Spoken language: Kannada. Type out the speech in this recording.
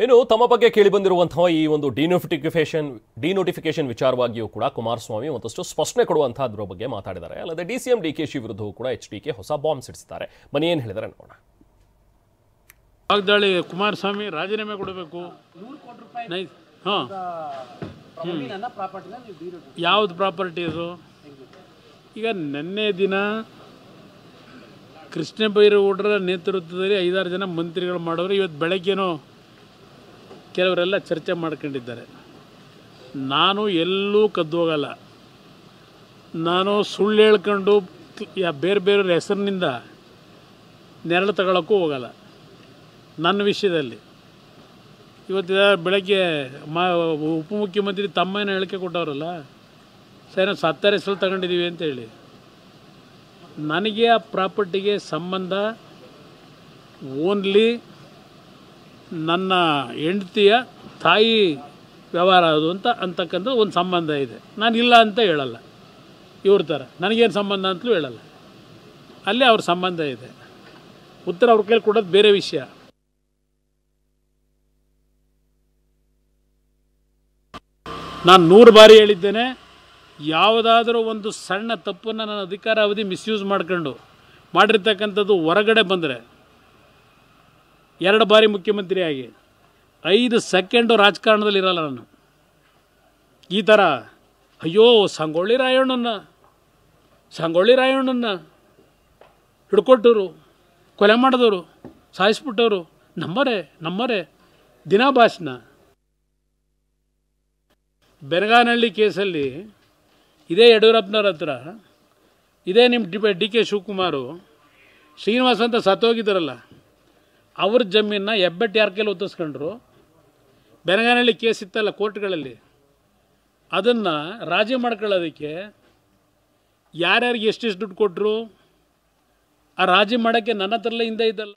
ಇನ್ನು ತಮ್ಮ ಬಗ್ಗೆ ಕೇಳಿಬಂದಿರುವಂತಹ ಈ ಒಂದು ಡಿನೋಟಿಫಿಕೇಶನ್ ವಿಚಾರವಾಗಿಯೂ ಕೂಡ ಕುಮಾರಸ್ವಾಮಿ ಒಂದಷ್ಟು ಸ್ಪಷ್ಟನೆ ಕೊಡುವಂತಹದ್ರ ಬಗ್ಗೆ ಮಾತಾಡಿದ್ದಾರೆ. ಅಲ್ಲದೆ ಡಿಸಿಎಂ ಡಿಕೆಶಿ ವಿರುದ್ಧವೂ ಕೂಡ ಎಚ್ಡಿಕೆ ಹೊಸ ಬಾಂಬ್ ಸಿಡಿಸಿದ್ದಾರೆ. ಬನ್ನಿ ಏನು ಹೇಳಿದ್ದಾರೆ ನೋಡೋಣ. ವಾಗ್ದಾಳಿ ಕುಮಾರಸ್ವಾಮಿ ರಾಜೀನಾಮೆ ಕೊಡಬೇಕು. ಹಾಂ, ಯಾವುದು ಪ್ರಾಪರ್ಟಿ ಅದು? ಈಗ ನಿನ್ನೆ ದಿನ ಕೃಷ್ಣ ಬೈರೇಗೌಡರ ನೇತೃತ್ವದಲ್ಲಿ 5-6 ಜನ ಮಂತ್ರಿಗಳು ಮಾಡೋರು. ಇವತ್ತು ಬೆಳಗ್ಗೆನೋ ಕೆಲವರೆಲ್ಲ ಚರ್ಚೆ ಮಾಡ್ಕೊಂಡಿದ್ದಾರೆ. ನಾನು ಎಲ್ಲೂ ಕದ್ದು ಹೋಗಲ್ಲ. ನಾನು ಸುಳ್ಳು ಹೇಳ್ಕೊಂಡು ಬೇರೆ ಬೇರೆ ಹೆಸರಿನಿಂದ ನೆರಳು ತಗೊಳ್ಳೋಕ್ಕೂ ಹೋಗಲ್ಲ. ನನ್ನ ವಿಷಯದಲ್ಲಿ ಇವತ್ತು ಬೆಳಗ್ಗೆ ಉಪಮುಖ್ಯಮಂತ್ರಿ ತಮ್ಮನ ಹೇಳಿಕೆ ಕೊಟ್ಟವರಲ್ಲ, ಸರ್ ನಾವು 10 ಹೆಸರು ತಗೊಂಡಿದ್ದೀವಿ ಅಂತ ಹೇಳಿ. ನನಗೆ ಆ ಪ್ರಾಪರ್ಟಿಗೆ ಸಂಬಂಧ ಓನ್ಲಿ ನನ್ನ ಹೆಂಡತಿಯ ತಾಯಿ ವ್ಯವಹಾರ ಅದು ಅಂತಕ್ಕಂಥ ಒಂದು ಸಂಬಂಧ ಇದೆ. ನಾನು ಇಲ್ಲ ಅಂತ ಹೇಳಲ್ಲ. ಇವ್ರ ಥರ ನನಗೇನು ಸಂಬಂಧ ಅಂತಲೂ ಹೇಳಲ್ಲ. ಅಲ್ಲೇ ಅವ್ರ ಸಂಬಂಧ ಇದೆ. ಉತ್ತರ ಅವ್ರ ಕೈಲಿ ಕೊಡೋದು ಬೇರೆ ವಿಷಯ. ನಾನು 100 ಬಾರಿ ಹೇಳಿದ್ದೇನೆ, ಯಾವುದಾದ್ರೂ ಒಂದು ಸಣ್ಣ ತಪ್ಪನ್ನು ನನ್ನ ಅಧಿಕಾರಾವಧಿ ಮಿಸ್ಯೂಸ್ ಮಾಡಿರ್ತಕ್ಕಂಥದ್ದು ಹೊರಗಡೆ ಬಂದರೆ, 2 ಬಾರಿ ಮುಖ್ಯಮಂತ್ರಿಯಾಗಿ 5 ಸೆಕೆಂಡು ರಾಜಕಾರಣದಲ್ಲಿ ಇರಲ್ಲ ನಾನು. ಈ ಥರ ಅಯ್ಯೋ ಸಂಗೊಳ್ಳಿ ರಾಯಣ್ಣನ ಹಿಡ್ಕೊಟ್ಟವರು, ಕೊಲೆ ಮಾಡಿದವರು, ಸಾಯಿಸ್ಬಿಟ್ಟವರು ನಮ್ಮರೇ ದಿನಾ ಭಾಷಣ. ಬೆನಗಾನಹಳ್ಳಿ ಕೇಸಲ್ಲಿ ಇದೇ ಯಡಿಯೂರಪ್ಪನವ್ರ ಹತ್ರ ಇದೇ ನಿಮ್ಮ ಡಿ ಕೆ ಶಿವಕುಮಾರು ಶ್ರೀನಿವಾಸ್ ಅಂತ ಸತ್ತೋಗಿದ್ದಾರಲ್ಲ, ಅವ್ರ ಜಮೀನನ್ನ ಹೆಬ್ಬೆಟ್ಟು ಯಾರ ಕೈಲಿ ಒತ್ತಿಸ್ಕೊಂಡ್ರು. ಬೆನಗಾನಹಳ್ಳಿ ಕೇಸ್ ಇತ್ತಲ್ಲ ಕೋರ್ಟ್ಗಳಲ್ಲಿ, ಅದನ್ನು ರಾಜಿ ಮಾಡ್ಕೊಳ್ಳೋದಕ್ಕೆ ಯಾರ್ಯಾರಿಗೆ ಎಷ್ಟೆಷ್ಟು ದುಡ್ಡು ಕೊಟ್ಟರು, ಆ ರಾಜಿ ಮಾಡೋಕ್ಕೆ ನನ್ನ ಹತ್ರಲ್ಲೇ ಹಿಂದೆ ಇದ್ದಲ್ಲ.